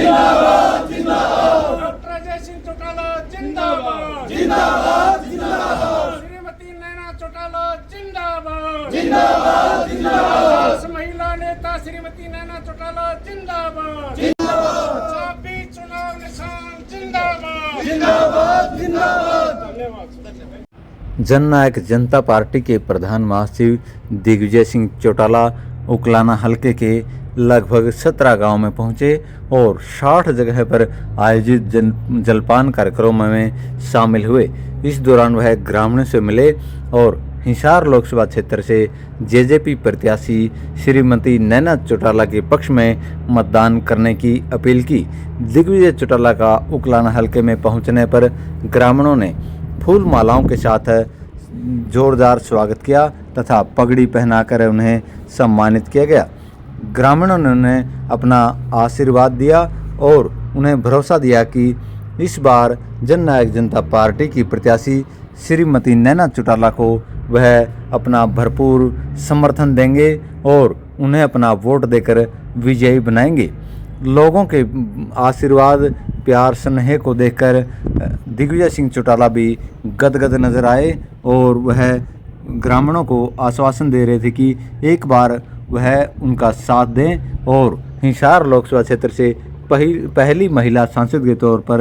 जिंदाबाद जिंदाबाद। डॉक्टर अजय सिंह चौटाला जिंदाबाद जिंदाबाद जिंदाबाद। श्रीमती नैना चौटाला जिंदाबाद जिंदाबाद जिंदाबाद। महिला नेता श्रीमती नैना चौटाला जिंदाबाद जिंदाबाद। चाबी चुनाव निशान जिंदाबाद जिंदाबाद जिंदाबाद। धन्यवाद। जननायक जनता पार्टी के प्रधान महासचिव दिग्विजय सिंह चौटाला उकलाना हलके के लगभग 17 गांव में पहुंचे और 60 जगह पर आयोजित जलपान कार्यक्रमों में शामिल हुए। इस दौरान वह ग्रामीणों से मिले और हिसार लोकसभा क्षेत्र से जेजेपी प्रत्याशी श्रीमती नैना चौटाला के पक्ष में मतदान करने की अपील की। दिग्विजय चौटाला का उकलाना हलके में पहुंचने पर ग्रामीणों ने फूल मालाओं के साथ जोरदार स्वागत किया तथा पगड़ी पहनाकर उन्हें सम्मानित किया गया। ग्रामीणों ने उन्हें अपना आशीर्वाद दिया और उन्हें भरोसा दिया कि इस बार जननायक जनता पार्टी की प्रत्याशी श्रीमती नैना चौटाला को वह अपना भरपूर समर्थन देंगे और उन्हें अपना वोट देकर विजयी बनाएंगे। लोगों के आशीर्वाद प्यार स्नेह को देखकर दिग्विजय सिंह चौटाला भी गदगद नजर आए और वह ग्रामीणों को आश्वासन दे रहे थे कि एक बार वह उनका साथ दें और हिसार लोकसभा क्षेत्र से पहली महिला सांसद के तौर पर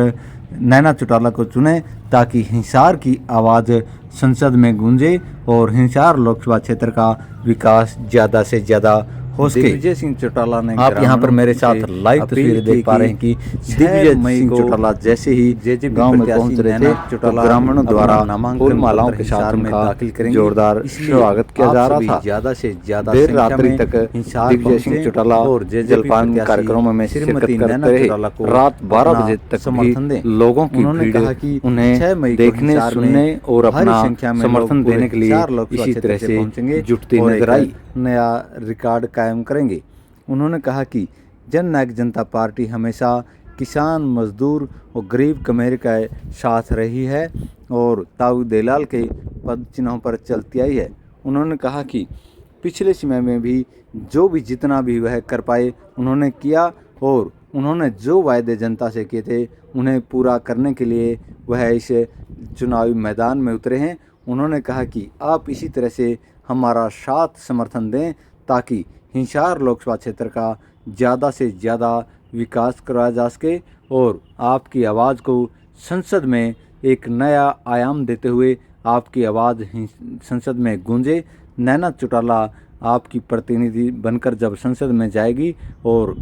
नैना चौटाला को चुने ताकि हिसार की आवाज़ संसद में गूंजे और हिसार लोकसभा क्षेत्र का विकास ज़्यादा से ज़्यादा हो सके। दिग्विजय सिंह चौटाला ने आप यहाँ पर मेरे साथ लाइव तस्वीरें देख पा रहे हैं कि दिग्विजय सिंह चौटाला जैसे ही गांव में पहुंच रहे थे चौटाला ग्रामीणों द्वारा नामांकन मालाओं के साथ उनका जोरदार स्वागत किया जा रहा था। ज्यादा से ज्यादा देर रात्रि तक दिग्विजय सिंह चौटाला और जलपान कार्यक्रमों में शिरकत करते रहे। रात 12 बजे तक समर्थन दें लोगों की भीड़ उन्हें देखने सुनने और अपना समर्थन देने के लिए इसी तरह से जुटती नजर आई। नया रिकॉर्ड कायम करेंगे। उन्होंने कहा कि जननायक जनता पार्टी हमेशा किसान मजदूर और गरीब कमेरे का साथ रही है और ताऊ देलाल के पद चिन्हों पर चलती आई है। उन्होंने कहा कि पिछले समय में भी जो भी जितना भी वह कर पाए उन्होंने किया और उन्होंने जो वायदे जनता से किए थे उन्हें पूरा करने के लिए वह इस चुनावी मैदान में उतरे हैं। उन्होंने कहा कि आप इसी तरह से हमारा साथ समर्थन दें ताकि हिसार लोकसभा क्षेत्र का ज़्यादा से ज़्यादा विकास करवाया जा सके और आपकी आवाज़ को संसद में एक नया आयाम देते हुए आपकी आवाज़ संसद में गूंजे। नैना चौटाला आपकी प्रतिनिधि बनकर जब संसद में जाएगी और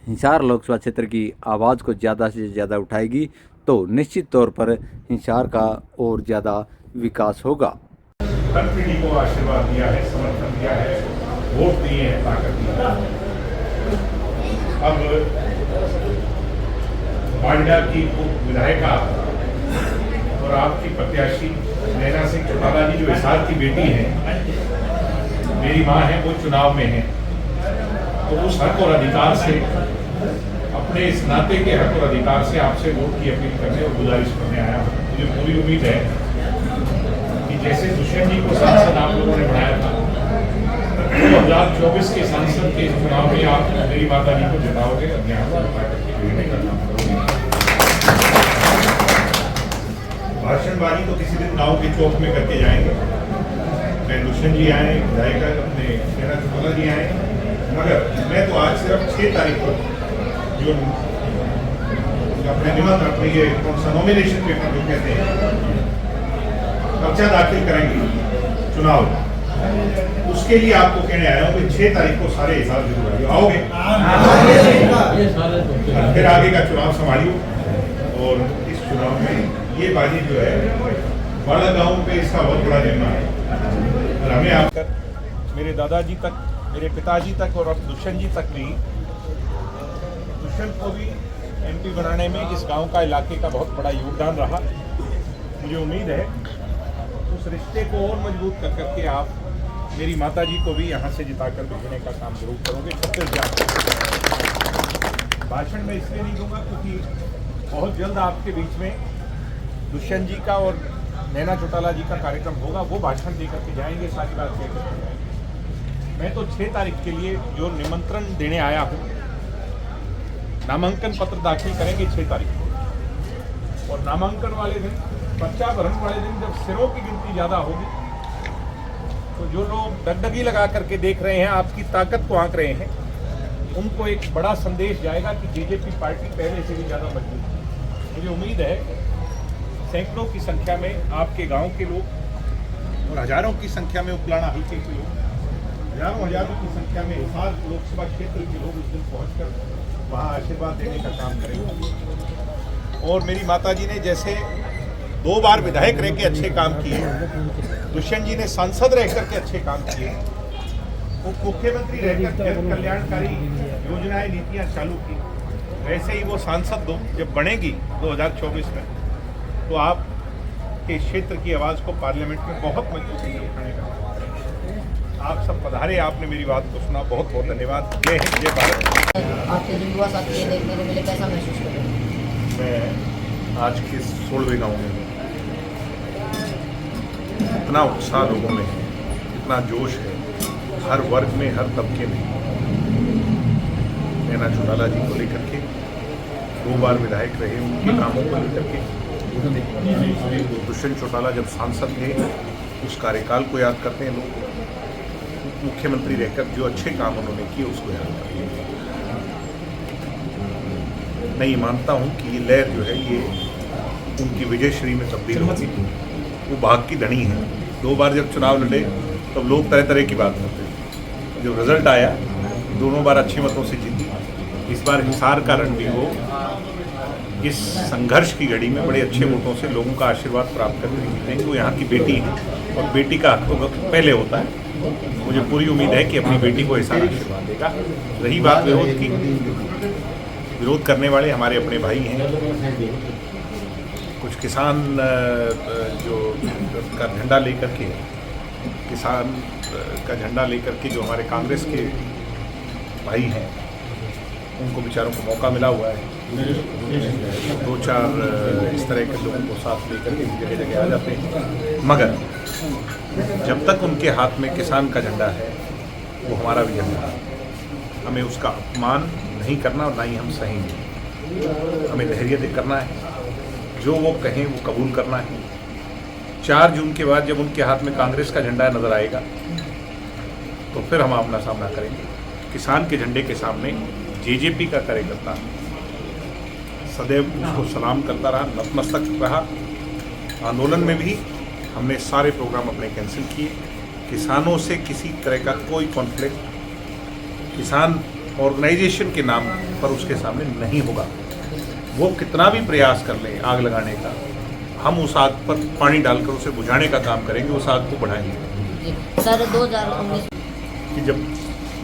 हिसार लोकसभा क्षेत्र की आवाज़ को ज़्यादा से ज़्यादा उठाएगी तो निश्चित तौर पर हिसार का और ज़्यादा विकास होगा। हर पीढ़ी को आशीर्वाद दिया है, समर्थन दिया है, वोट दिए हैं, ताकत दी है। अब बांडा की विधायिका और आपकी प्रत्याशी नैना सिंह चौटाला जी जो हिसार की बेटी हैं, मेरी माँ है, वो चुनाव में है, तो उस हक और अधिकार से अपने इस नाते के हक और अधिकार से आपसे वोट की अपील करने और गुजारिश करने आया हूँ। मुझे पूरी उम्मीद है कि जैसे दुष्यंत जी को सांसद आप लोगों ने बनाया था 2024 के सांसद के चुनाव में आप मेरी माता जी को जिताओगे। भाषणबाजी तो किसी दिन गांव के चौक में करके जाएंगे। मैं दुष्यंत जी आए, विधायिका अपने नैना चौटाला जी आए, मगर मैं तो आज सिर्फ 6 तारीख को जो अपने निमंत्रण अपने ये कौन सा नॉमिनेशन पेपर जो कहते हैं पर्चा दाखिल करेंगे चुनाव, उसके लिए आपको कहने आया हूँ कि 6 तारीख को सारे हिसाब जरूर आइए। आओगे? फिर आगे का चुनाव संभालिए और इस चुनाव में ये बाजी जो है बड़ा गांव पे इसका बहुत बड़ा जिम्मा है और हमें आप मेरे दादाजी तक, मेरे पिताजी तक और अब दुष्यंत जी तक भी, दुष्यंत को भी MP बनाने में इस गांव का, इलाके का बहुत बड़ा योगदान रहा। मुझे उम्मीद है उस रिश्ते को और मजबूत कर करके आप मेरी माताजी को भी यहाँ से जिताकर भेजने का काम जरूर करोगे। भाषण में इसलिए नहीं दूंगा क्योंकि बहुत जल्द आपके बीच में दुष्यंत जी का और नैना चौटाला जी का कार्यक्रम होगा, वो भाषण देकर के जाएंगे, सारी बात कहकर के जाएंगे। मैं तो 6 तारीख के लिए जो निमंत्रण देने आया हूँ नामांकन पत्र दाखिल करेंगे 6 तारीख को, और नामांकन वाले दिन, पर्चा भरण वाले दिन जब सिरों की गिनती ज़्यादा होगी तो जो लोग डगडगी लगा करके देख रहे हैं, आपकी ताकत को आंक रहे हैं, उनको एक बड़ा संदेश जाएगा कि बीजेपी पार्टी पहले से भी ज़्यादा मजबूत है। मुझे उम्मीद है सैकड़ों की संख्या में आपके गांव के लोग और हजारों की संख्या में उकलाना हल्के के लोग, हजारों की संख्या में हिसार लोकसभा क्षेत्र के लोग उस दिन पहुंचकर वहां आशीर्वाद देने का काम करेंगे। और मेरी माताजी ने जैसे 2 बार विधायक रह के अच्छे काम किए, दुष्यंत जी ने सांसद रह करके अच्छे काम किए, वो मुख्यमंत्री रहकर जन कल्याणकारी योजनाएं नीतियां चालू की, वैसे ही वो सांसद जब बनेगी 2024 में तो आप के क्षेत्र की आवाज़ को पार्लियामेंट में बहुत मजबूती से उठाने का काम करेंगे। आप सब पधारे, आपने मेरी बात को सुना, बहुत बहुत धन्यवाद। जय हिंद, जय भारत। आपके जो युवा साथी ये देखने को मिले, कैसा महसूस कर रहे हैं? मैं आज के 16वें गाँव में हूँ। इतना उत्साह लोगों में है, इतना जोश है, हर वर्ग में, हर तबके में। नैना चौटाला जी को लेकर के 2 बार विधायक रहे, उनके कामों को लेकर के, दुष्यंत चौटाला जब सांसद थे उस कार्यकाल को याद करते हैं लोग, मुख्यमंत्री रहकर जो अच्छे काम उन्होंने किए उसको याद करते हैं। मैं ये मानता हूँ कि ये लहर जो है ये उनकी विजयश्री में तब्दील होगी। वो भाग की धनी है। 2 बार जब चुनाव लड़े तब लोग तरह तरह की बात करते, जो रिजल्ट आया दोनों बार अच्छे मतों से जीती। इस बार हिसार का रण भी हो, इस संघर्ष की घड़ी में बड़े अच्छे वोटों से लोगों का आशीर्वाद प्राप्त करके जीतेंगे। वो यहाँ की बेटी है और बेटी का हक तो पहले होता है। मुझे पूरी उम्मीद है कि अपनी बेटी को हिसार आशीर्वाद देगा। रही बात विरोध की, विरोध करने वाले हमारे अपने भाई हैं। कुछ किसान जो का झंडा लेकर के, किसान का झंडा लेकर के जो हमारे कांग्रेस के भाई हैं, उनको बेचारों को मौका मिला हुआ है। 2-4 इस तरह के लोगों को साथ लेकर के जगह जगह आ जाते हैं, मगर जब तक उनके हाथ में किसान का झंडा है वो हमारा भी झंडा है। हमें उसका अपमान नहीं करना और ना ही हम सहेंगे। हमें धैर्य करना है, जो वो कहें वो कबूल करना है। 4 जून के बाद जब उनके हाथ में कांग्रेस का झंडा नजर आएगा तो फिर हम अपना सामना करेंगे। किसान के झंडे के सामने जेजेपी का कार्यकर्ता सदैव उसको सलाम करता रहा, नतमस्तक रहा। आंदोलन में भी हमने सारे प्रोग्राम अपने कैंसिल किए। किसानों से किसी तरह का कोई कॉन्फ्लिक्ट किसान ऑर्गेनाइजेशन के नाम पर उसके सामने नहीं होगा। वो कितना भी प्रयास कर ले आग लगाने का, हम उस आग पर पानी डालकर उसे बुझाने का काम करेंगे, उस आग को बढ़ाएंगे। सर 2019 कि जब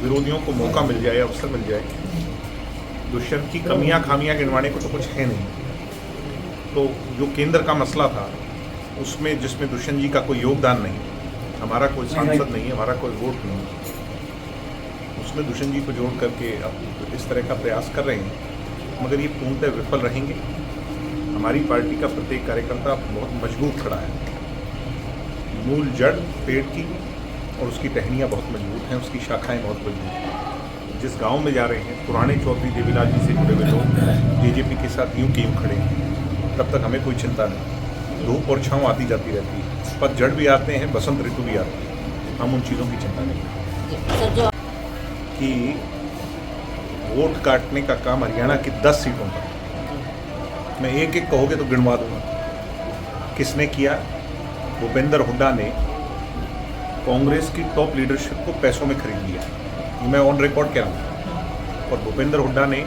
विरोधियों को मौका मिल जाए, अवसर मिल जाए, दुष्यंत की कमियां खामियां गिनवाने को तो कुछ है नहीं। तो जो केंद्र का मसला था उसमें, जिसमें दुष्यंत जी का कोई योगदान नहीं, हमारा कोई सांसद नहीं है, हमारा कोई वोट नहीं, उसमें दुष्यंत जी को जोड़ करके अब इस तरह का प्रयास कर रहे हैं, मगर ये पूर्णतः विफल रहेंगे। हमारी पार्टी का प्रत्येक कार्यकर्ता बहुत मजबूत खड़ा है। मूल जड़ पेड़ की और उसकी टहनियाँ बहुत मजबूत हैं, उसकी शाखाएं बहुत मजबूत हैं। जिस गांव में जा रहे हैं, पुराने चौधरी देवीलाल जी से जुड़े हुए लोग बीजेपी के साथ यूं की यूं खड़े हैं, तब तक हमें कोई चिंता नहीं। धूप और छाँव आती जाती रहती है, पतझड़ भी आते हैं, बसंत ऋतु भी आती है, हम उन चीज़ों की चिंता नहीं कि वोट काटने का काम हरियाणा की 10 सीटों पर मैं एक एक कहोगे तो गिनवा दूंगा। किसने किया? भूपेंद्र हुड्डा ने कांग्रेस की टॉप लीडरशिप को पैसों में खरीद लिया, मैं ऑन रिकॉर्ड कह रहा हूँ। और भूपेंद्र हुड्डा ने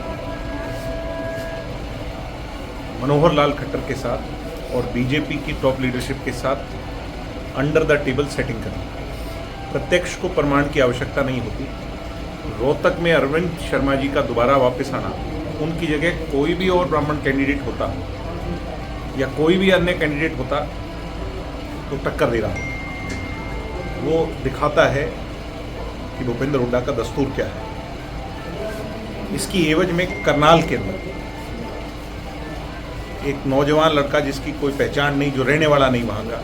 मनोहर लाल खट्टर के साथ और बीजेपी की टॉप लीडरशिप के साथ अंडर द टेबल सेटिंग करी। प्रत्यक्ष को प्रमाण की आवश्यकता नहीं होती। रोहतक में अरविंद शर्मा जी का दोबारा वापस आना, उनकी जगह कोई भी और ब्राह्मण कैंडिडेट होता या कोई भी अन्य कैंडिडेट होता तो टक्कर दे रहा। वो दिखाता है कि भूपेंद्र हुड्डा का दस्तूर क्या है। इसकी एवज में करनाल के अंदर एक नौजवान लड़का जिसकी कोई पहचान नहीं, जो रहने वाला नहीं वहाँ का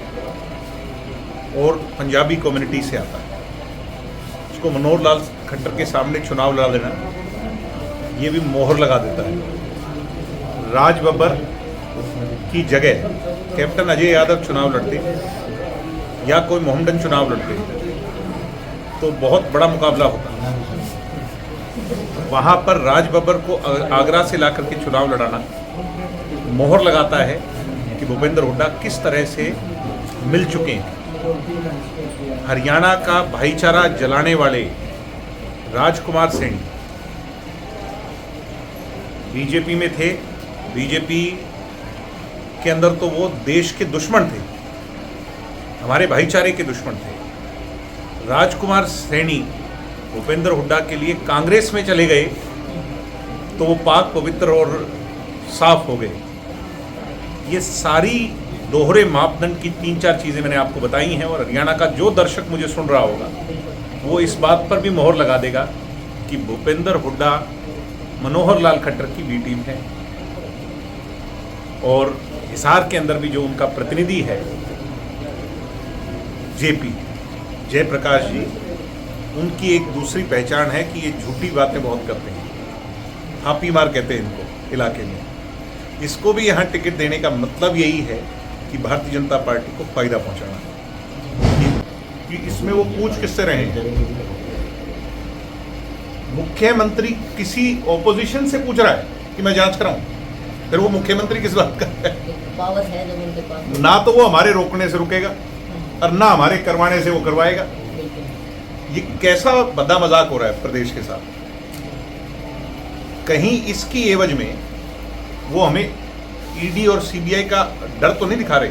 और पंजाबी कम्युनिटी से आता है, उसको मनोहर लाल खट्टर के सामने चुनाव लड़ा देना, ये भी मोहर लगा देता है। राज बब्बर की जगह कैप्टन अजय यादव चुनाव लड़ते या कोई मोहम्मदन चुनाव लड़ते तो बहुत बड़ा मुकाबला होता। वहाँ पर राज बब्बर को आगरा से लाकर के चुनाव लड़ाना मोहर लगाता है कि भूपेंद्र हुड्डा किस तरह से मिल चुके हैं। हरियाणा का भाईचारा जलाने वाले राजकुमार सैनी बीजेपी में थे। बीजेपी के अंदर तो वो देश के दुश्मन थे, हमारे भाईचारे के दुश्मन थे। राजकुमार सैनी भूपेंद्र हुड्डा के लिए कांग्रेस में चले गए तो वो पाक पवित्र और साफ हो गए। ये सारी दोहरे मापदंड की 3-4 चीज़ें मैंने आपको बताई हैं, और हरियाणा का जो दर्शक मुझे सुन रहा होगा वो इस बात पर भी मोहर लगा देगा कि भूपेंद्र हुड्डा मनोहर लाल खट्टर की बी टीम है। और हिसार के अंदर भी जो उनका प्रतिनिधि है जेपी जयप्रकाश जी, उनकी एक दूसरी पहचान है कि ये झूठी बातें बहुत करते हैं। हापी मार कहते हैं इनको इलाके में। इसको भी यहाँ टिकट देने का मतलब यही है कि भारतीय जनता पार्टी को फायदा पहुंचाना। कि इसमें वो पूछ किससे रहे हैं? मुख्यमंत्री किसी ऑपोजिशन से पूछ रहा है कि मैं जांच कराऊं, फिर वो मुख्यमंत्री किस बात का है? पावर है जब उनके पास। ना तो वो हमारे रोकने से रुकेगा और ना हमारे करवाने से वो करवाएगा। ये कैसा बदा मजाक हो रहा है प्रदेश के साथ। कहीं इसकी एवज में वो हमें ईडी और सीबीआई का डर तो नहीं दिखा रहे,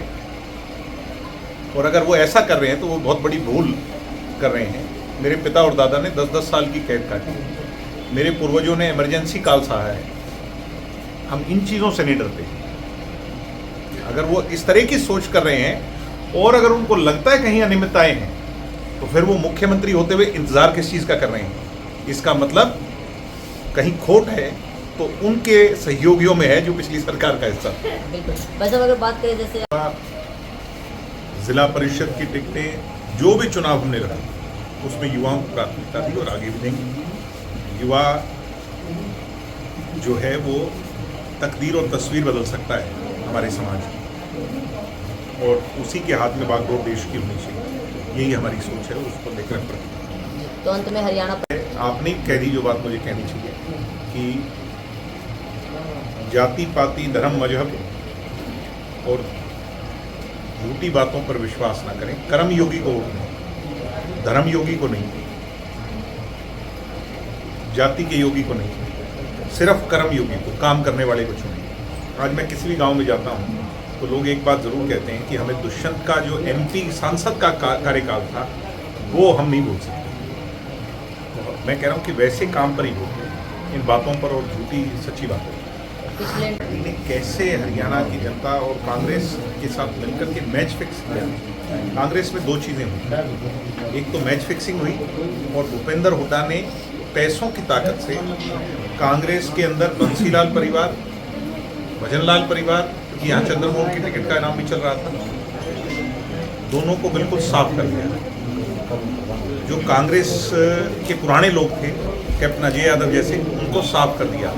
और अगर वो ऐसा कर रहे हैं तो वो बहुत बड़ी भूल कर रहे हैं। मेरे पिता और दादा ने 10-10 साल की कैद काटी, मेरे पूर्वजों ने इमरजेंसी काल सहा है। हम इन चीज़ों से नहीं डरते। अगर वो इस तरह की सोच कर रहे हैं और अगर उनको लगता है कहीं अनियमितताएं हैं तो फिर वो मुख्यमंत्री होते हुए इंतजार किस चीज़ का कर रहे हैं? इसका मतलब कहीं खोट है तो उनके सहयोगियों में है जो पिछली सरकार का हिस्सा। बिल्कुल। बस अब अगर बात करें जैसे जिला परिषद की टिकटें जो भी चुनाव हमने रखा उसमें युवाओं को प्राथमिकता दी और आगे भी देंगे। युवा जो है वो तकदीर और तस्वीर बदल सकता है हमारे समाज की, और उसी के हाथ में बागडोर देश की होनी चाहिए। यही हमारी सोच है, उसको लेकर तो अंत में हरियाणा आपने कह दी जो बात मुझे कहनी चाहिए कि जाति पाति धर्म मजहब और झूठी बातों पर विश्वास ना करें। कर्म योगी को वोट नहीं, धर्म योगी को नहीं, जाति के योगी को नहीं, सिर्फ कर्म योगी को, काम करने वाले को चुनें। आज मैं किसी भी गांव में जाता हूं तो लोग एक बात जरूर कहते हैं कि हमें दुष्यंत का जो एमपी सांसद का कार्यकाल था वो हम नहीं भूल सकते। तो मैं कह रहा हूं कि वैसे काम पर ही वोट, इन बातों पर और झूठी सच्ची बातों पर। इन्हें कैसे हरियाणा की जनता और कांग्रेस के साथ मिलकर के मैच फिक्स किया। कांग्रेस में 2 चीज़ें हुई, एक तो मैच फिक्सिंग हुई और भूपेंद्र हुड्डा ने पैसों की ताकत से कांग्रेस के अंदर बंसीलाल परिवार, भजनलाल परिवार, यहाँ चंद्रमोहन की टिकट का नाम भी चल रहा था, दोनों को बिल्कुल साफ कर दिया। जो कांग्रेस के पुराने लोग थे कैप्टन अजय यादव जैसे, उनको साफ कर दिया।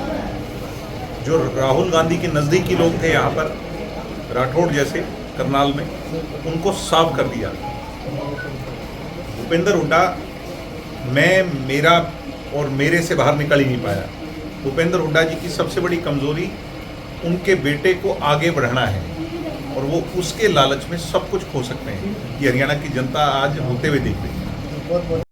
जो राहुल गांधी के नज़दीकी लोग थे यहाँ पर राठौड़ जैसे करनाल में, उनको साफ कर दिया। भूपेंद्र हुड्डा मेरा और मेरे से बाहर निकल ही नहीं पाया। भूपेंद्र हुड्डा जी की सबसे बड़ी कमजोरी उनके बेटे को आगे बढ़ाना है, और वो उसके लालच में सब कुछ खो सकते हैं। ये हरियाणा की जनता आज होते हुए देख रही है।